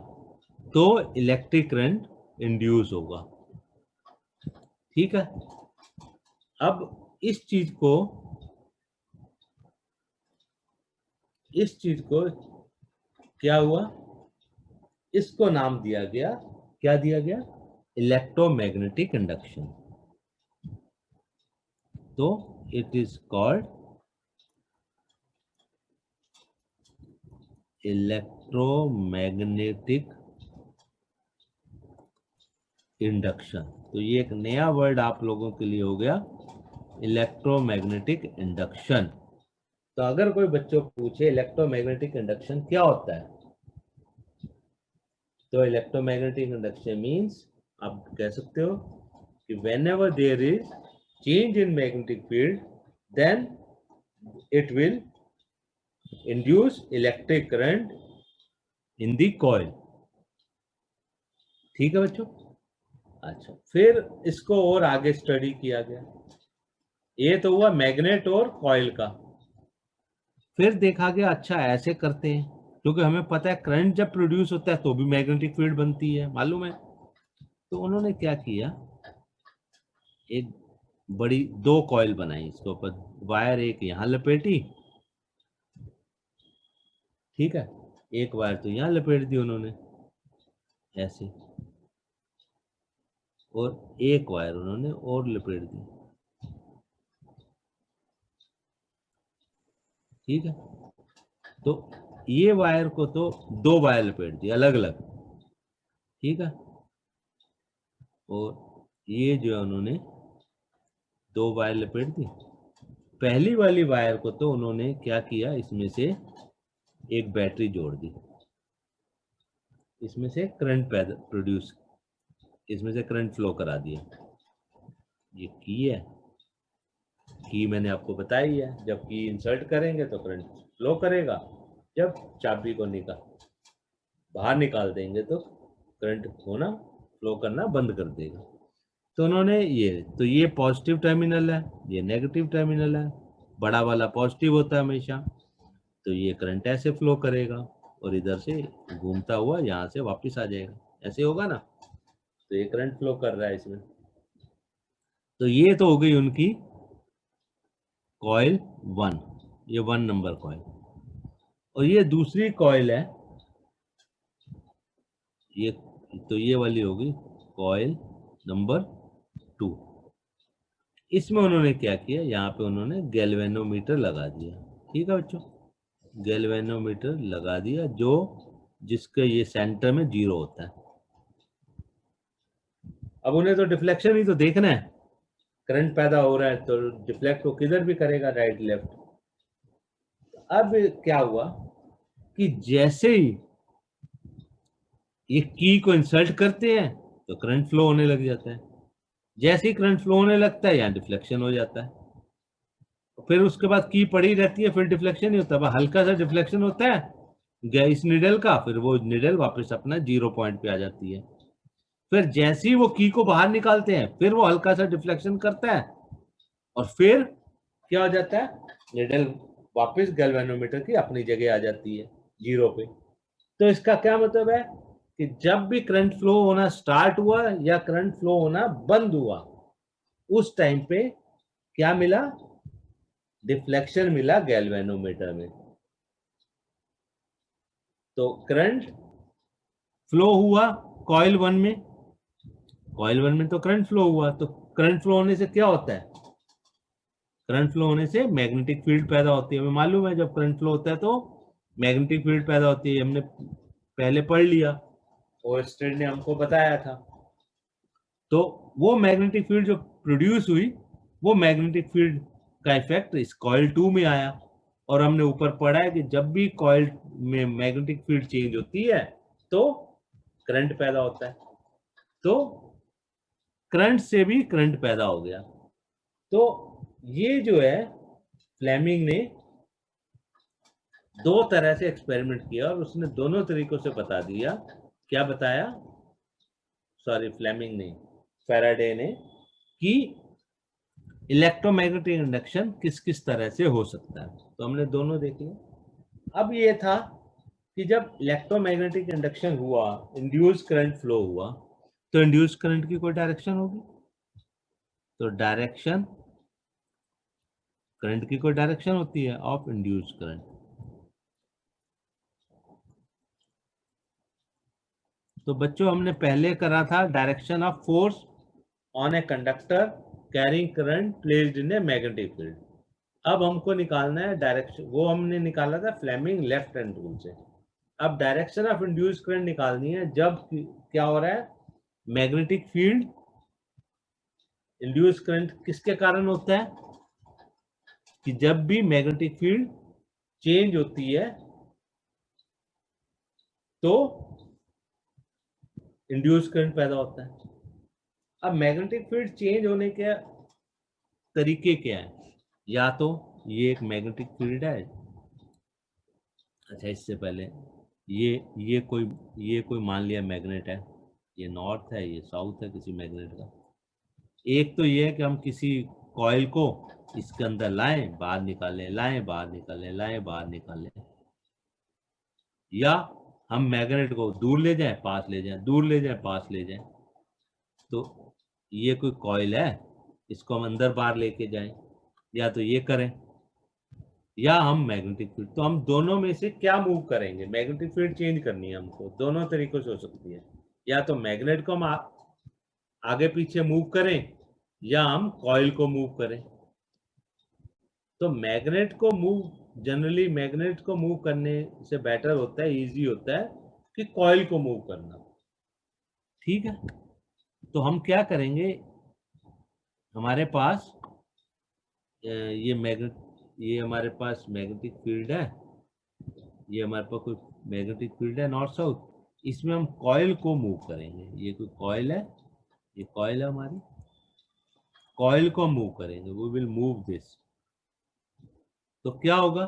तो इलेक्ट्रिक करंट इंड्यूस होगा। ठीक है, अब इस चीज को क्या हुआ, इसको नाम दिया गया, क्या दिया गया, इलेक्ट्रोमैग्नेटिक इंडक्शन। तो it is called electromagnetic induction. तो ये एक नया वर्ड आप लोगों के लिए हो गया, इलेक्ट्रोमैग्नेटिक इंडक्शन। तो अगर कोई बच्चों पूछे इलेक्ट्रोमैग्नेटिक इंडक्शन क्या होता है, तो इलेक्ट्रोमैग्नेटिक इंडक्शन मींस आप कह सकते हो कि whenever there is change in magnetic field, then it will induce electric current in the coil। ठीक है बच्चों, अच्छा फिर इसको और आगे स्टडी किया गया, ये तो हुआ मैग्नेट और कॉइल का। फिर देखा गया अच्छा ऐसे करते हैं, क्योंकि हमें पता है करंट जब प्रोड्यूस होता है तो भी मैग्नेटिक फील्ड बनती है, मालूम है। तो उन्होंने क्या किया, एक बड़ी दो कॉइल बनाई, इसके ऊपर वायर एक यहाँ लपेटी, ठीक है, एक वायर तो यहाँ लपेट दी उन्होंने ऐसे, और एक वायर उन्होंने और लपेट दी। ठीक है, तो ये वायर को तो दो वायर लपेट दी अलग अलग, ठीक है, और ये जो है उन्होंने दो वायर लपेट दी। पहली वाली वायर को तो उन्होंने क्या किया, इसमें से एक बैटरी जोड़ दी, इसमें से करंट पैदा प्रोड्यूस, इसमें से करंट फ्लो करा दिया। ये की है, की मैंने आपको बताई है, जब की इंसर्ट करेंगे तो करंट फ्लो करेगा, जब चाबी को बाहर निकाल देंगे तो करंट होना फ्लो करना बंद कर देगा। तो उन्होंने ये पॉजिटिव टर्मिनल है, ये नेगेटिव टर्मिनल है, बड़ा वाला पॉजिटिव होता है हमेशा, तो ये करंट ऐसे फ्लो करेगा और इधर से घूमता हुआ यहाँ से वापस आ जाएगा, ऐसे होगा ना। तो ये करंट फ्लो कर रहा है इसमें। तो ये तो हो गई उनकी कॉइल 1, ये 1 नंबर कॉइल, और ये दूसरी कॉइल है, ये तो ये वाली होगी कॉइल नंबर 2। इसमें उन्होंने क्या किया, यहाँ पे उन्होंने गैल्वेनोमीटर लगा दिया। ठीक है बच्चों, गैल्वेनोमीटर लगा दिया जो जिसके ये सेंटर में 0 होता है। अब उन्हें तो डिफ्लेक्शन ही तो देखना है, करंट पैदा हो रहा है तो डिफ्लेक्ट वो किधर भी करेगा, राइट लेफ्ट। अब क्या हुआ कि जैसे ही ये की को इंसर्ट करते हैं तो करंट फ्लो होने लग जाता है, जैसे ही करंट फ्लो होने लगता है यहाँ डिफ्लेक्शन हो जाता है, फिर उसके बाद की पड़ी रहती है, फिर डिफ्लेक्शन नहीं होता, हल्का सा डिफ्लेक्शन होता है इस निडल का, फिर वो निडल वापस अपना 0 पॉइंट पे आ जाती है। फिर जैसे ही वो की को बाहर निकालते हैं फिर वो हल्का सा डिफ्लेक्शन करता है और फिर क्या हो जाता है, निडल वापस गैल्वेनोमीटर की अपनी जगह आ जाती है 0 पे। तो इसका क्या मतलब है कि जब भी करंट फ्लो होना स्टार्ट हुआ या करंट फ्लो होना बंद हुआ, उस टाइम पे क्या मिला, डिफ्लेक्शन मिला गैल्वेनोमीटर में। तो करंट फ्लो हुआ कॉइल 1 में, कॉइल 1 में तो करंट फ्लो हुआ, तो करंट फ्लो होने से क्या होता है, करंट फ्लो होने से मैग्नेटिक फील्ड पैदा होती है। हमें मालूम है जब करंट फ्लो होता है तो मैग्नेटिक फील्ड पैदा होती है, हमने पहले पढ़ लिया, ओरस्टेड ने हमको बताया था। तो वो मैग्नेटिक फील्ड जो प्रोड्यूस हुई, वो मैग्नेटिक फील्ड का इफेक्ट इस कॉइल 2 में आया, और हमने ऊपर पढ़ा है कि जब भी कॉइल में मैग्नेटिक फील्ड चेंज होती है तो करंट पैदा होता है। तो करंट से भी करंट पैदा हो गया। तो ये जो है फ्लेमिंग ने 2 तरह से एक्सपेरिमेंट किया और उसने दोनों तरीकों से बता दिया। क्या बताया, सॉरी फ्लेमिंग ने, फैराडे ने, कि इलेक्ट्रोमैग्नेटिक इंडक्शन किस किस तरह से हो सकता है। तो हमने दोनों देख लिया। अब ये था कि जब इलेक्ट्रोमैग्नेटिक इंडक्शन हुआ, इंड्यूस करंट फ्लो हुआ, तो इंड्यूस करंट की कोई डायरेक्शन होगी, तो डायरेक्शन करंट की कोई डायरेक्शन होती है ऑफ इंड्यूस करंट। तो बच्चों हमने पहले करा था direction of force on a conductor carrying current placed in a magnetic field. अब हमको निकालना है डायरेक्शन, वो हमने निकाला था फ्लेमिंग लेफ्ट हैंड रूल से। अब डायरेक्शन ऑफ इंड्यूस करंट निकालनी है जब क्या हो रहा है, मैग्नेटिक फील्ड, इंड्यूस करंट किसके कारण होता है, कि जब भी मैग्नेटिक फील्ड चेंज होती है तो इंड्यूस करंट पैदा होता है। अब मैग्नेटिक फील्ड चेंज होने के तरीके क्या है, या तो ये एक मैग्नेटिक फील्ड है, अच्छा इससे पहले ये कोई मान लिया मैग्नेट है, ये नॉर्थ है ये साउथ है किसी मैग्नेट का। एक तो ये है कि हम किसी कॉइल को इसके अंदर लाएं बाहर निकालें, लाएं बाहर निकालें, लाएं बाहर निकालें, या हम मैग्नेट को दूर ले जाएं पास ले जाएं, दूर ले जाएं पास ले जाएं। तो ये कोई कॉइल है, इसको हम अंदर बाहर लेके जाएं, या तो ये करें, या हम मैग्नेटिक फील्ड, तो हम दोनों में से क्या मूव करेंगे, मैग्नेटिक फील्ड चेंज करनी है हमको, दोनों तरीकों से हो सकती है, या तो मैग्नेट को हम आगे पीछे मूव करें या हम कॉइल को मूव करें। तो मैग्नेट को मूव, जनरली मैग्नेट को मूव करने से बेटर होता है, इजी होता है कि कॉइल को मूव करना। ठीक है, तो हम क्या करेंगे, हमारे पास ये हमारे पास मैग्नेटिक फील्ड है, ये हमारे पास कोई मैग्नेटिक फील्ड है नॉर्थ साउथ, इसमें हम कॉइल को मूव करेंगे, ये कोई कॉइल है, ये कॉइल है हमारी, कॉइल को मूव करेंगे, वी विल मूव दिस। तो क्या होगा,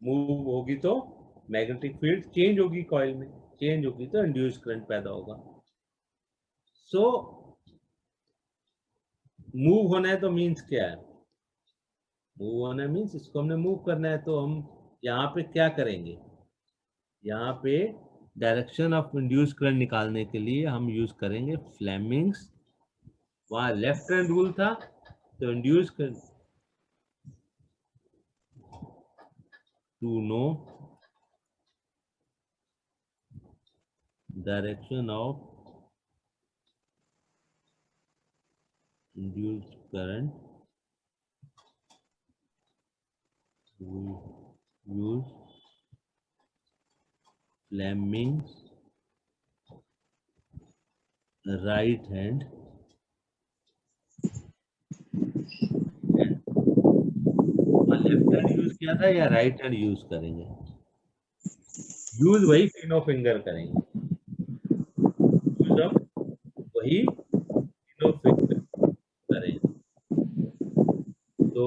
मूव होगी तो मैग्नेटिक फील्ड चेंज होगी, कॉइल में चेंज होगी तो इंड्यूस करंट पैदा होगा। सो मूव होना है तो मीन्स क्या है, मूव होना मीन्स इसको हमने मूव करना है, तो हम यहाँ पे क्या करेंगे, यहाँ पे डायरेक्शन ऑफ इंड्यूस करंट निकालने के लिए हम यूज करेंगे फ्लेमिंग्स, वहां लेफ्ट हैंड रूल था, तो induce current to know direction of induced current, we use Fleming's right hand left hand use किया था या राइट हैंड यूज करेंगे? यूज वही तीनों फिंगर करेंगे, यूज हम वही तीनों फिंगर करेंगे। तो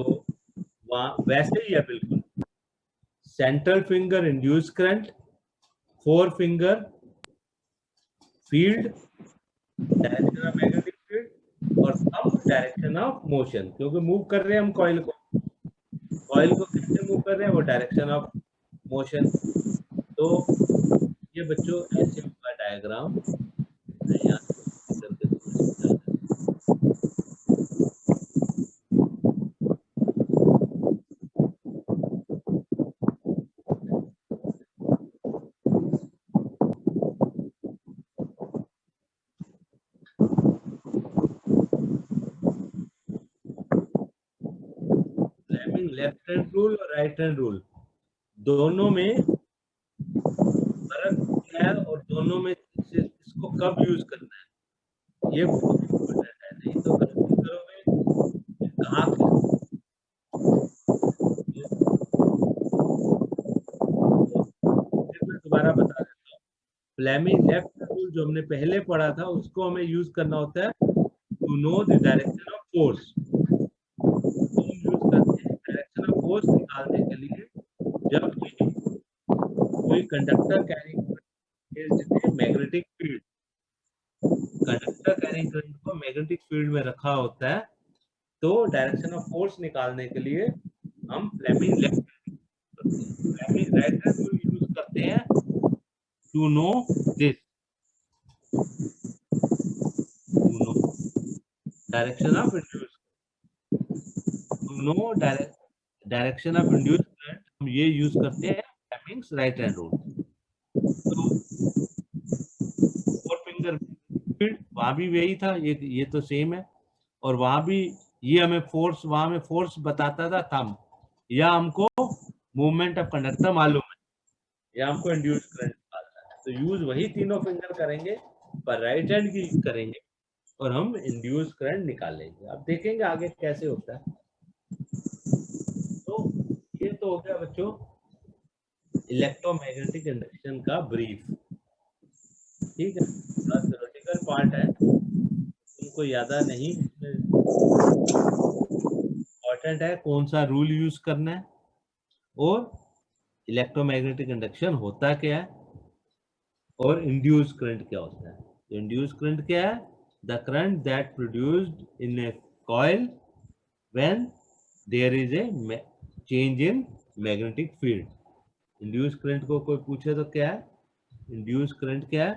वैसे ही है बिल्कुल, central finger induce current, four finger field, direction of magnetic field, और थंब डायरेक्शन ऑफ मोशन, क्योंकि मूव कर रहे हैं हम कॉइल को कैसे मूव कर रहे हैं, वो डायरेक्शन ऑफ मोशन। तो ये बच्चों ऐसे होगा डायग्राम, यहाँ करके लेफ्ट हैंड रूल और राइट हैंड रूल दोनों में फर्क क्या है और दोनों में इसको कब यूज करना है, ये बहुत इम्पोर्टेंट है। नहीं तो कंफ्यूज करोगे कहाँ मैं दोबारा बता देता हूँ। फ्लेमिंग लेफ्ट रूल जो हमने पहले पढ़ा था उसको हमें यूज करना होता है to know the direction of force. तो हम यूज करते हैं डायरेक्शन ऑफ फोर्स निकालने के लिए, जब कोई conductor carrying magnetic field, conductor carrying current को मैग्नेटिक फील्ड में रखा होता है, तो डायरेक्शन ऑफ फोर्स निकालने के लिए हम Fleming left Fleming right hand rule use करते हैं to know this, to know direction of induce, to know direction of induce current हम ये यूज करते हैं फ्लेमिंग्स राइट हैंड रूल। तो फोर फिंगर फील्ड वहां भी यही था, ये तो सेम है, और वहां भी ये हमें फोर्स, वहां में फोर्स बताता था थंब, या हमको मूवमेंट ऑफ कंडक्टर मालूम है, या हमको इंड्यूस करंट निकालना है। तो यूज वही तीनों फिंगर करेंगे, पर राइट हैंड की करेंगे और हम इंड्यूस करंट निकालेंगे। अब देखेंगे आगे कैसे होता है। तो ये तो हो गया बच्चों इलेक्ट्रोमैग्नेटिक इंडक्शन का ब्रीफ। ठीक है, थोड़ा थ्योरेटिकल पार्ट है, तुमको याद नहीं, इम्पोर्टेंट है कौन सा रूल यूज करना है और इलेक्ट्रोमैग्नेटिक इंडक्शन होता क्या है और इंड्यूस करंट क्या होता है। तो इंड्यूस करंट क्या है? The current that produced in a coil when there is a change in magnetic field. Induce current को कोई पूछे तो क्या है? इंड्यूस करंट क्या है?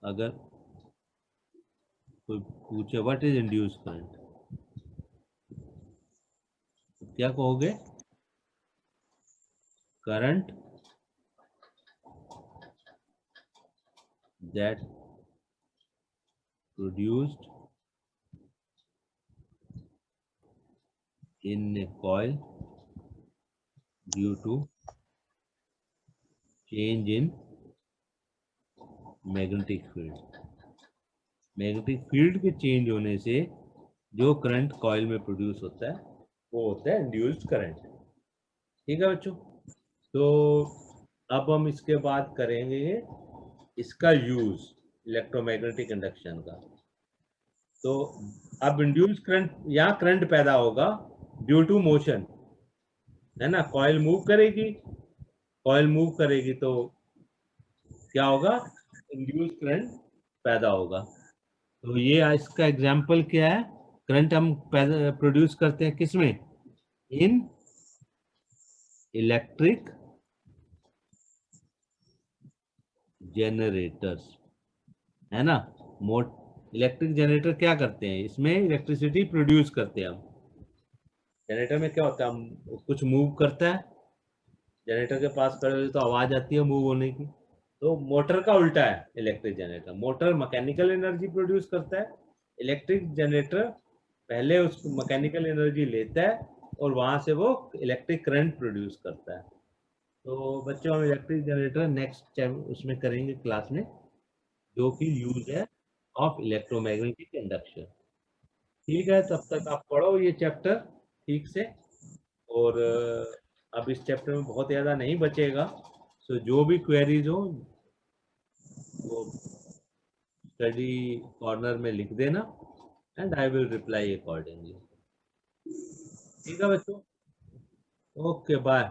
अगर कोई पूछे व्हाट इज इंड्यूस करंट, क्या कहोगे? Current that produced in a coil due to change in magnetic field। Magnetic field के चेंज होने से जो करंट कॉइल में प्रोड्यूस होता है वो होता है इंड्यूस्ड करंट। ठीक है बच्चों, तो अब हम इसके बाद करेंगे इसका यूज इलेक्ट्रोमैग्नेटिक इंडक्शन का। तो अब इंड्यूस करंट, यहाँ करंट पैदा होगा ड्यू टू मोशन, है ना, कॉइल मूव करेगी तो क्या होगा? इंड्यूस करंट पैदा होगा। तो ये इसका एग्जांपल क्या है? करंट हम प्रोड्यूस करते हैं किसमें? इन इलेक्ट्रिक जनरेटर्स, है ना। इलेक्ट्रिक जनरेटर क्या करते हैं? इसमें इलेक्ट्रिसिटी प्रोड्यूस करते हैं हम। जनरेटर में क्या होता है? हम कुछ मूव करता है, जनरेटर के पास खड़े हो तो आवाज आती है मूव होने की, तो मोटर का उल्टा है electric generator. Motor mechanical energy produce करता है, इलेक्ट्रिक जनरेटर पहले उसको मैकेनिकल एनर्जी लेता है और वहां से वो इलेक्ट्रिक करंट प्रोड्यूस करता है। तो बच्चों हम इलेक्ट्रिक जनरेटर नेक्स्ट उसमें करेंगे क्लास में, जो कि यूज है ऑफ इलेक्ट्रोमैग्नेटिक इंडक्शन। ठीक है, तब तक आप पढ़ो ये चैप्टर ठीक से। और अब इस चैप्टर में बहुत ज़्यादा नहीं बचेगा, सो जो भी क्वेरीज हो वो स्टडी कॉर्नर में लिख देना and I will reply accordingly. ठीक है बच्चों, ओके बाय।